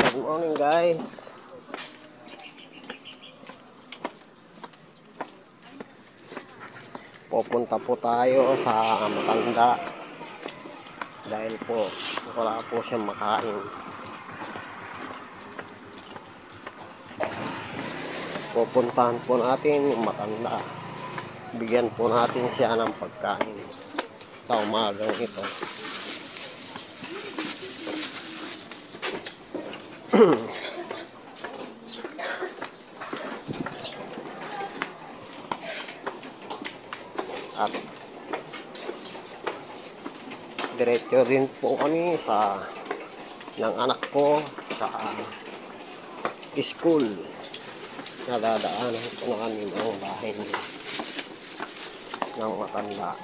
Good morning guys. Pupunta po tayo sa matanda dahil po wala po siyang makain. Pupuntahan po natin yung matanda. Bigyan po natin siya ng pagkain sa umagang ito. At diretso rin po kami sa ng anak ko sa school. Nadadaanan po na kami ng bahay ng matanda.